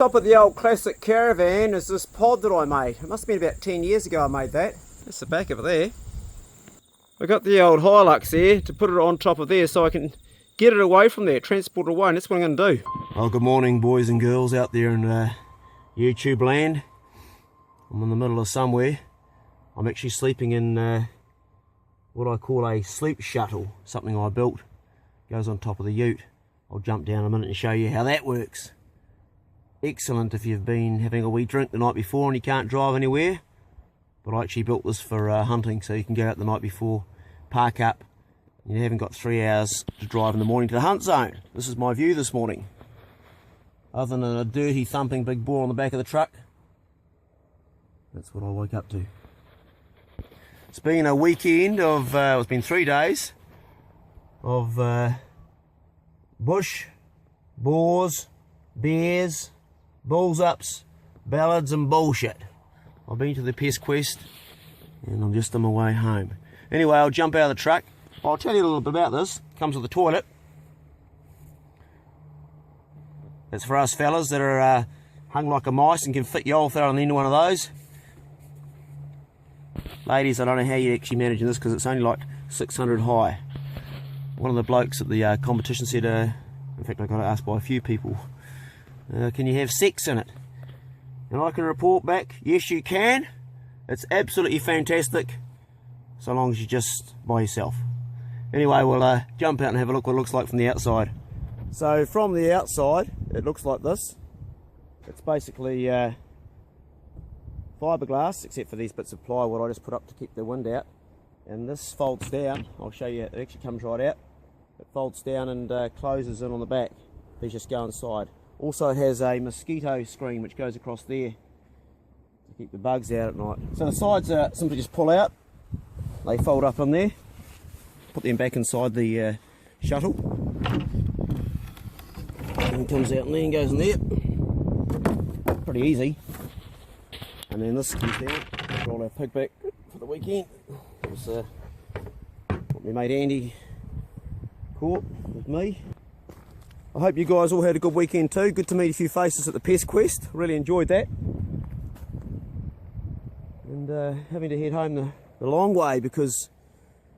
Top of the old classic caravan is this pod that I made. It must have been about 10 years ago I made that. That's the back of it there. I got the old Hilux there to put it on top of there so I can get it away from there, transport it away, and that's what I'm going to do. Well, good morning boys and girls out there in YouTube land. I'm in the middle of somewhere. I'm actually sleeping in what I call a sleep shuttle, something I built. Goes on top of the ute. I'll jump down in a minute and show you how that works. Excellent if you've been having a wee drink the night before and you can't drive anywhere. But I actually built this for hunting, so you can go out the night before, park up, and you haven't got 3 hours to drive in the morning to the hunt zone. This is my view this morning. Other than a dirty thumping big boar on the back of the truck, that's what I woke up to. It's been a weekend of, it's been 3 days of bush, boars, bears, bulls ups, ballads and bullshit. I've been to the pest quest and I'm just on my way home. Anyway, I'll jump out of the truck. I'll tell you a little bit about this. Comes with a toilet. It's for us fellas that are hung like a mice and can fit your old throw on into one of those. Ladies, I don't know how you're actually managing this because it's only like 600 high. One of the blokes at the competition said, in fact I got asked by a few people, can you have sex in it? And I can report back, yes you can. It's absolutely fantastic, so long as you're just by yourself. Anyway, we'll jump out and have a look what it looks like from the outside. So from the outside, it looks like this. It's basically fiberglass, except for these bits of plywood I just put up to keep the wind out. And this folds down. I'll show you, it actually comes right out. It folds down and closes in on the back. These just go inside. Also has a mosquito screen which goes across there to keep the bugs out at night. So the sides are simply just pull out. They fold up in there. Put them back inside the shuttle. And it comes out and then goes in there. Pretty easy. And then this comes down. Roll our pig back for the weekend. It was what my mate Andy caught with me. I hope you guys all had a good weekend too. Good to meet a few faces at the Pest Quest. Really enjoyed that. And having to head home the long way because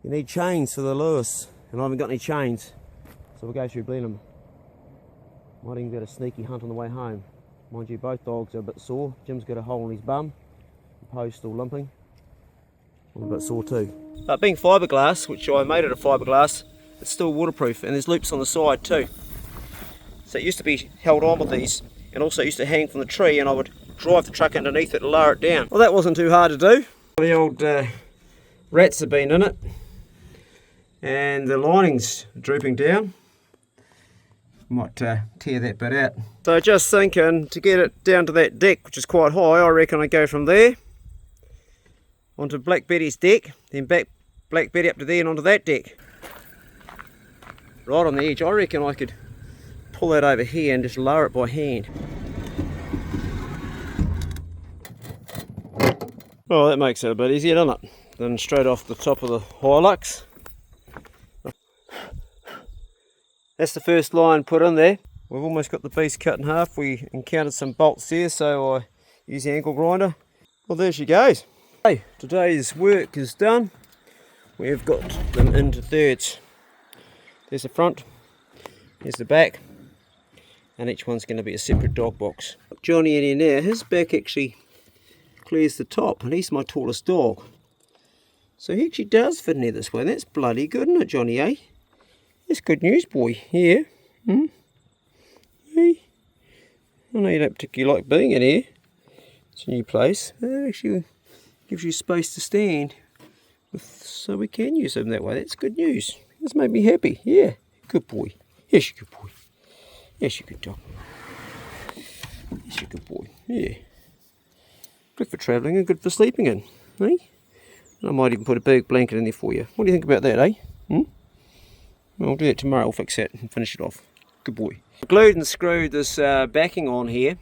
you need chains for the lures. And I haven't got any chains. So we'll go through Blenheim. Might even get a sneaky hunt on the way home. Mind you, both dogs are a bit sore. Jim's got a hole in his bum. Poe's still limping. I'm a bit sore too. But being fiberglass, which I made it of fiberglass, it's still waterproof and there's loops on the side too. So it used to be held on with these and also used to hang from the tree and I would drive the truck underneath it and lower it down. Well, that wasn't too hard to do. The old rats have been in it and the lining's drooping down. Might tear that bit out. So just thinking to get it down to that deck, which is quite high, I reckon I go from there onto Black Betty's deck, then back Black Betty up to there and onto that deck. Right on the edge. I reckon I could pull that over here and just lower it by hand. Oh, that makes it a bit easier, doesn't it? Then straight off the top of the Hilux. That's the first line put in there. We've almost got the beast cut in half. We encountered some bolts there, so I use the angle grinder. Well, there she goes. Hey, today's work is done. We've got them into thirds. There's the front, there's the back, and each one's going to be a separate dog box. Johnny in here now, his back actually clears the top, and he's my tallest dog. So he actually does fit in here this way. That's bloody good, isn't it, Johnny, eh? That's good news, boy. Yeah. Hey. I know you don't particularly like being in here. It's a new place. It actually gives you space to stand, so we can use them that way. That's good news. This made me happy. Yeah. Good boy. Yes, you're a good boy. Yes, you're a good dog. Yes, you're a good boy. Yeah. Good for travelling and good for sleeping in. Eh? And I might even put a big blanket in there for you. What do you think about that, eh? I'll do that tomorrow. I'll fix that and finish it off. Good boy. I glued and screwed this backing on here,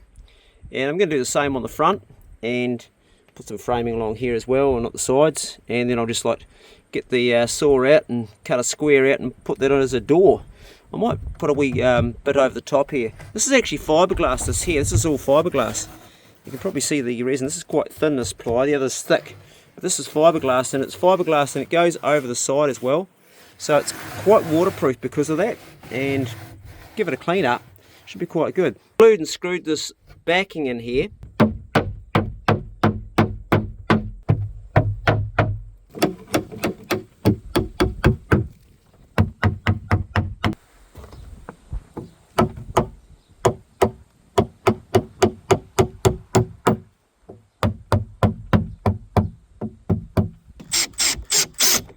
and I'm going to do the same on the front and put some framing along here as well and at the sides, and then I'll just like get the saw out and cut a square out and put that on as a door I might put a wee bit over the top here. This is actually fiberglass, this here. This is all fiberglass. You can probably see the resin. This is quite thin, this ply. The other's thick. But this is fiberglass, and it's fiberglass and it goes over the side as well. So it's quite waterproof because of that. And give it a clean up. Should be quite good. Glued and screwed this backing in here.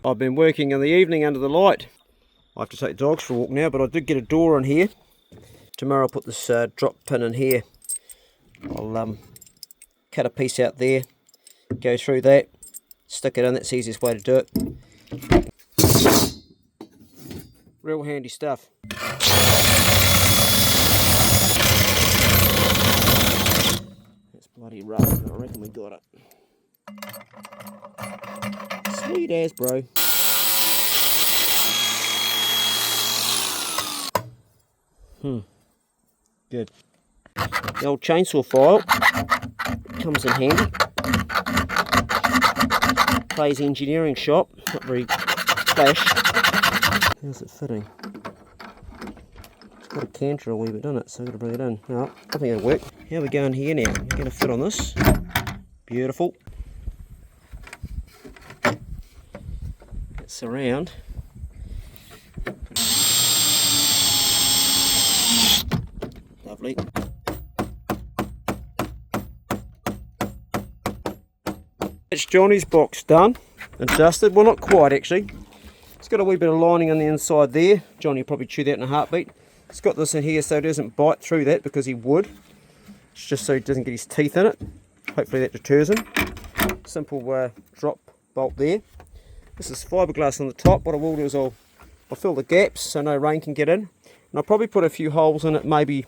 I've been working in the evening under the light. I have to take the dogs for a walk now, but I did get a door in here. Tomorrow I'll put this drop pin in here. I'll cut a piece out there, go through that, stick it in. That's the easiest way to do it. Real handy stuff. It's bloody rough, but I reckon we got it. Sweet as, bro. Good. The old chainsaw file comes in handy. Clay's engineering shop, not very flash. How's it fitting? It's got a canter a wee bit, doesn't it? So I've got to bring it in. No, I think it'll work. How are we going here now? We're going to fit on this. Beautiful. It's around. Lovely. It's Johnny's box done and dusted. Well, not quite actually. It's got a wee bit of lining on the inside there. Johnny will probably chew that in a heartbeat. It's got this in here so it doesn't bite through that, because he would. It's just so he doesn't get his teeth in it. Hopefully that deters him. Simple drop bolt there. This is fiberglass on the top. What I will do is I'll fill the gaps so no rain can get in. And I'll probably put a few holes in it, maybe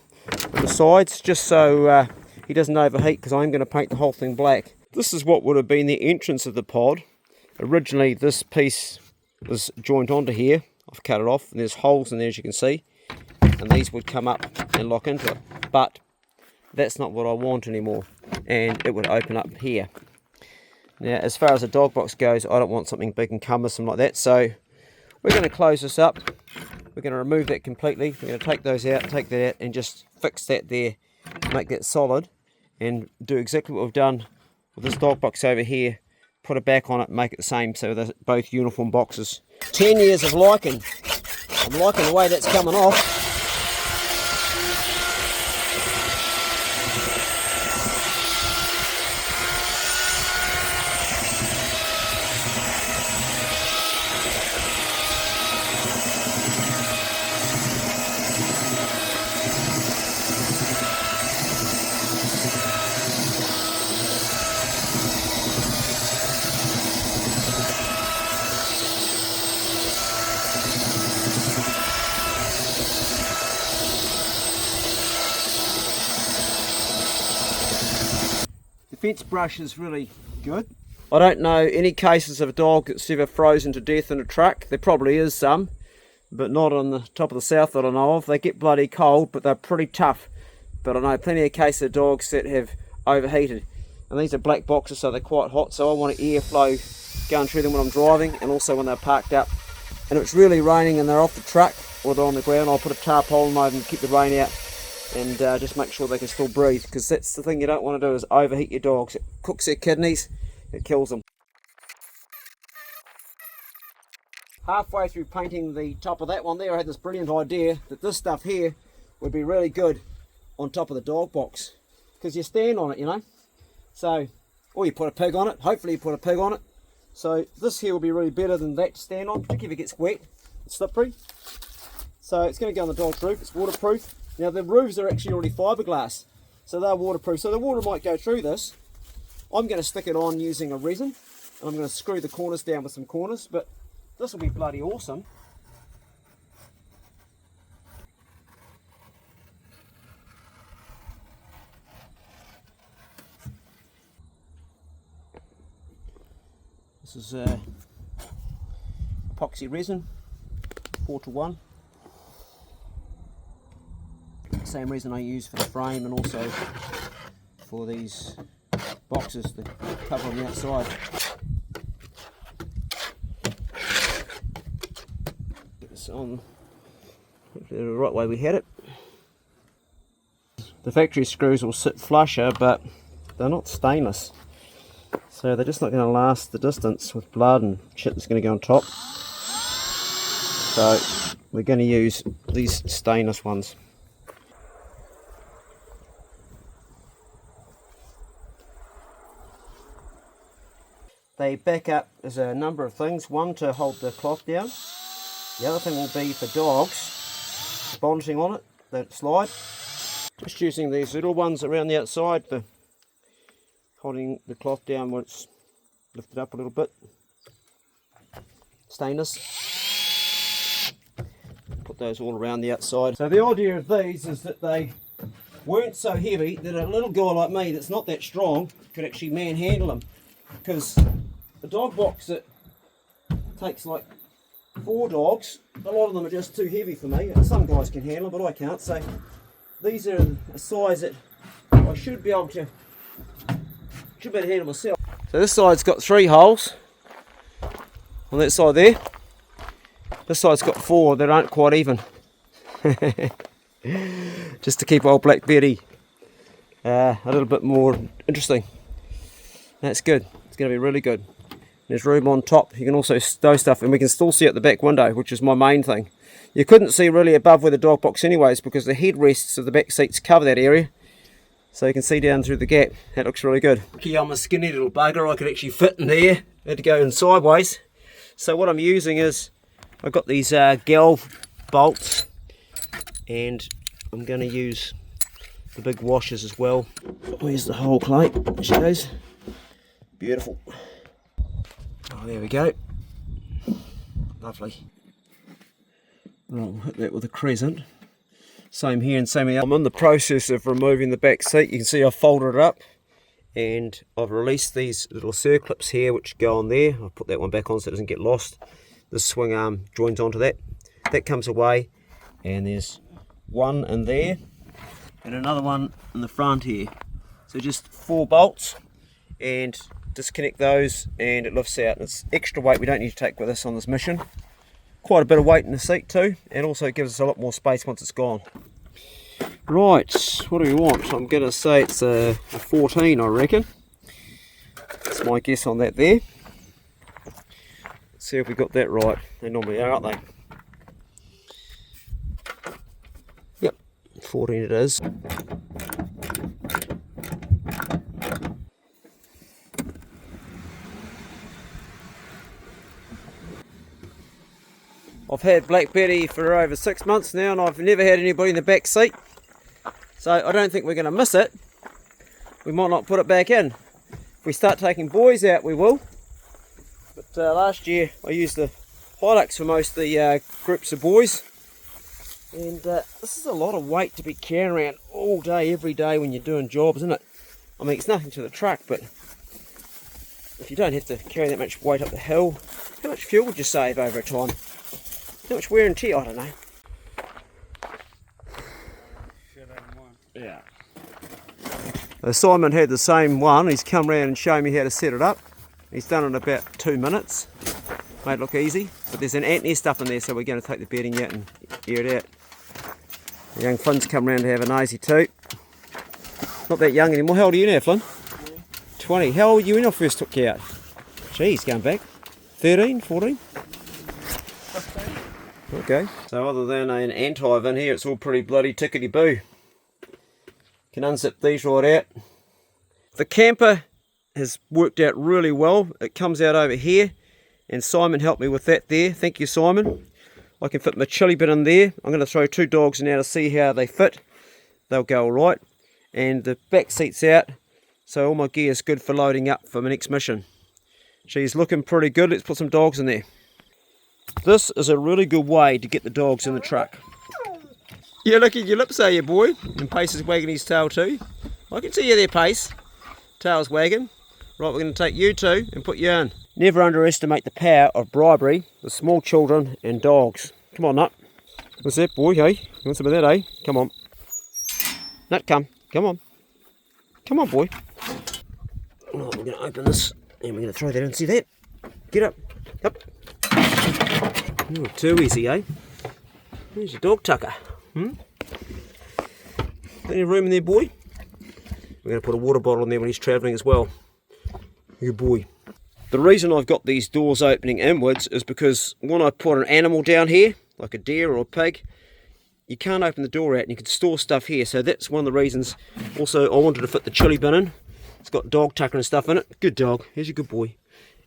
on the sides, just so he doesn't overheat, because I'm going to paint the whole thing black. This is what would have been the entrance of the pod. Originally this piece was joined onto here. I've cut it off, and there's holes in there as you can see, and these would come up and lock into it. But that's not what I want anymore, and it would open up here. Now as far as the dog box goes, I don't want something big and cumbersome like that, so we're going to close this up. We're going to remove that completely. We're going to take those out, take that out, and just fix that there, make that solid, and do exactly what we've done with this dog box over here. Put it back on it, make it the same, so they're both uniform boxes. 10 years of liking. I'm liking the way that's coming off. Fence brush is really good. I don't know any cases of a dog that's ever frozen to death in a truck. There probably is some, but not on the top of the south that I know of. They get bloody cold, but they're pretty tough. But I know plenty of cases of dogs that have overheated. And these are black boxes, so they're quite hot, so I want airflow going through them when I'm driving, and also when they're parked up. And if it's really raining and they're off the truck or they're on the ground, I'll put a tarpaulin over them to keep the rain out, and just make sure they can still breathe, because that's the thing you don't want to do, is overheat your dogs. It cooks their kidneys, it kills them. Halfway through painting the top of that one there, I had this brilliant idea that this stuff here would be really good on top of the dog box, because you stand on it, you know. So, or you put a pig on it, hopefully you put a pig on it. So this here will be really better than that to stand on, particularly if it gets wet, it's slippery. So it's going to go on the dog's roof, it's waterproof. Now the roofs are actually already fiberglass, so they're waterproof, so the water might go through this. I'm going to stick it on using a resin, and I'm going to screw the corners down with some corners, but this will be bloody awesome. This is epoxy resin, 4:1. same reason I use for the frame and also for these boxes, the cover on the outside. Get this on the right way we had it. The factory screws will sit flusher, but they're not stainless, so they're just not going to last the distance with blood and shit that's going to go on top. So we're going to use these stainless ones. They back up as a number of things. One, to hold the cloth down. The other thing will be for dogs, bonding on it, that slide. Just using these little ones around the outside for holding the cloth down when it's lifted up a little bit. Stainless. Put those all around the outside. So the idea of these is that they weren't so heavy that a little guy like me that's not that strong could actually manhandle them. Because the dog box that takes like 4 dogs, a lot of them are just too heavy for me. Some guys can handle them, but I can't. So these are a size that I should be able to handle myself. So this side's got 3 holes on that side there. This side's got 4 that aren't quite even. Just to keep old Black Betty a little bit more interesting. That's good. It's going to be really good. There's room on top. You can also stow stuff, and we can still see out the back window, which is my main thing. You couldn't see really above where the dog box anyways, because the headrests of the back seats cover that area. So you can see down through the gap. That looks really good. Okay, I'm a skinny little bugger. I could actually fit in there. I had to go in sideways. So what I'm using is, I've got these gal bolts, and I'm going to use the big washers as well. Where's the whole plate? There she goes. Beautiful. Oh, there we go. Lovely. I'll hit that with a crescent. Same here and same here. I'm in the process of removing the back seat. You can see I've folded it up and I've released these little circlips here which go on there. I'll put that one back on so it doesn't get lost. The swing arm joins onto that. That comes away, and there's one in there and another one in the front here. So just 4 bolts, and disconnect those and it lifts out. It's extra weight we don't need to take with us on this mission. Quite a bit of weight in the seat too, and also it gives us a lot more space once it's gone. Right, what do we want? I'm going to say it's a 14, I reckon. That's my guess on that there. Let's see if we got that right. They normally are, aren't they? Yep, 14 it is. I've had Black Betty for over 6 months now, and I've never had anybody in the back seat, so I don't think we're going to miss it. We might not put it back in. If we start taking boys out, we will. But last year I used the Hilux for most of the groups of boys, and this is a lot of weight to be carrying around all day, every day when you're doing jobs, isn't it? I mean, it's nothing to the truck, but if you don't have to carry that much weight up the hill, how much fuel would you save over a time? How much wear and tear? I don't know. Yeah. Simon had the same one. He's come round and shown me how to set it up. He's done it in about 2 minutes. Made it look easy. But there's an ant nest up in there, so we're going to take the bedding out and air it out. The young Flynn's come round to have a nosy too. Not that young anymore. How old are you now, Flynn? 20. How old were you when I first took you out? Geez, going back. 13, 14? Okay, so other than an ant-hive in here, it's all pretty bloody tickety-boo. Can unzip these right out. The camper has worked out really well. It comes out over here, and Simon helped me with that there. Thank you, Simon. I can fit my chili bit in there. I'm going to throw 2 dogs in now to see how they fit. They'll go all right. And the back seat's out, so all my gear is good for loading up for my next mission. She's looking pretty good. Let's put some dogs in there. This is a really good way to get the dogs in the truck. You're licking your lips, are you, boy? And Pace is wagging his tail too. I can see you there, Pace. Tail's wagging. Right, we're going to take you two and put you in. Never underestimate the power of bribery with small children and dogs. Come on, Nut. What's that, boy, hey? You want some of that, eh? Come on. Nut, come. Come on. Come on, boy. Oh, we're going to open this and we're going to throw that in. See that? Get up. Up. Oh, too easy, eh? There's your dog tucker. Plenty of room in there, boy. We're going to put a water bottle in there when he's travelling as well. Good boy. The reason I've got these doors opening inwards is because when I put an animal down here, like a deer or a pig, you can't open the door out and you can store stuff here. So that's one of the reasons. Also, I wanted to fit the chili bin in. It's got dog tucker and stuff in it. Good dog. Here's your good boy.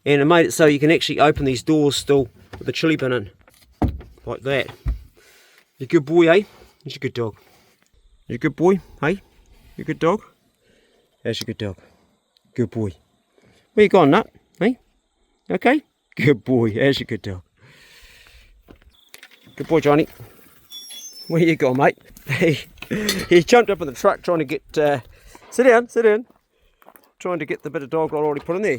And it made it so you can actually open these doors still with the chili bin in. Like that. You're a good boy, eh? Here's your good dog. You're a good boy, hey? You're a good dog? There's your good dog. Good boy. Where you going, Nut? Hey? Okay? Good boy. There's your good dog. Good boy, Johnny. Where you going, mate? He jumped up in the truck trying to get... sit down, sit down. Trying to get the bit of dog roll already put in there.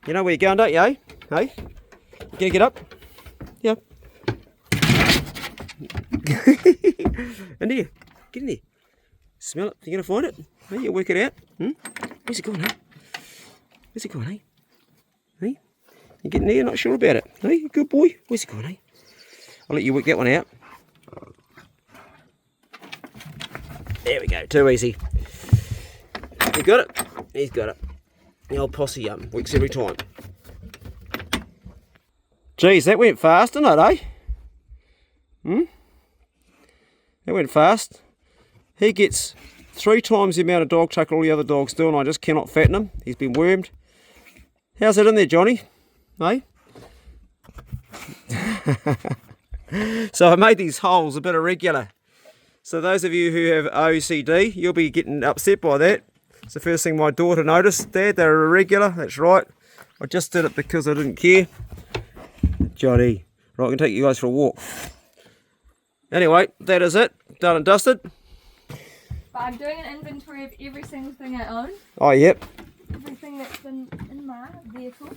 You know where you're going, don't you, eh? Hey? You gonna get up? Yeah. In there. Get in there. Smell it. You gonna find it? Hey, you'll work it out. Where's it going, hey? Where's it going, hey? Hey? You getting there? Not sure about it. Hey, good boy. Where's it going, hey? I'll let you work that one out. There we go. Too easy. You got it? He's got it. The old posse works every time. Geez, that went fast, didn't it, eh? That went fast. He gets 3 times the amount of dog tucker all the other dogs do, and I just cannot fatten him. He's been wormed. How's it in there, Johnny? Eh? So I made these holes a bit irregular. So those of you who have OCD, you'll be getting upset by that. It's the first thing my daughter noticed. Dad, they're irregular. That's right. I just did it because I didn't care. Johnny. Right, I can take you guys for a walk. Anyway, that is it. Done and dusted. But I'm doing an inventory of every single thing I own. Oh, yep. Everything that's been in my vehicle.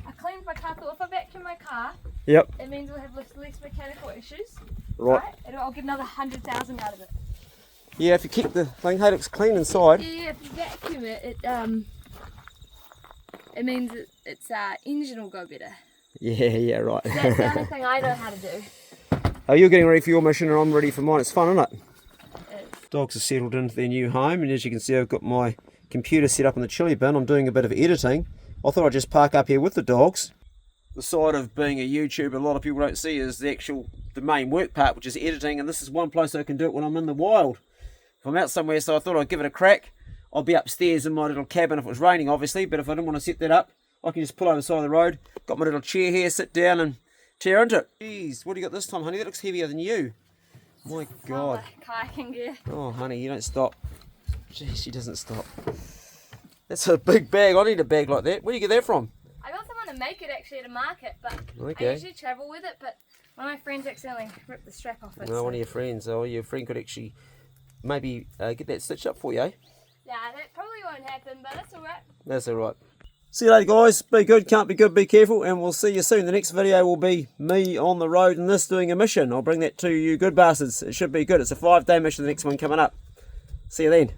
I cleaned my car, so if I vacuum my car, Yep. it means we'll have less mechanical issues. Right. And I'll get another 100,000 out of it. Yeah, if you keep the thing, hey, it looks clean inside. Yeah, if you vacuum it, it means its engine will go better. Yeah, right. That's the only thing I know how to do. Oh, you're getting ready for your mission and I'm ready for mine. It's fun, isn't it? Dogs are settled into their new home, and as you can see, I've got my computer set up in the chili bin. I'm doing a bit of editing. I thought I'd just park up here with the dogs. The side of being a YouTuber a lot of people don't see is the main work part, which is editing, and this is one place I can do it when I'm in the wild. If I'm out somewhere, so I thought I'd give it a crack. I'll be upstairs in my little cabin if it was raining, obviously, but if I didn't want to set that up, I can just pull over the side of the road. Got my little chair here, sit down and tear into it. Jeez, what do you got this time, honey? That looks heavier than you. My God. Kayaking gear. Oh, honey, you don't stop. Jeez, she doesn't stop. That's a big bag. I need a bag like that. Where do you get that from? I got someone to make it actually at a market, but Okay. I usually travel with it, but one of my friends accidentally ripped the strap off it. No, one of your friends. Oh, your friend could actually maybe get that stitched up for you, eh? Yeah, that probably won't happen, but that's alright. That's alright. See you later, guys. Be good, can't be good, be careful, and we'll see you soon. The next video will be me on the road and this doing a mission. I'll bring that to you good bastards. It should be good. It's a 5-day mission, the next one coming up. See you then.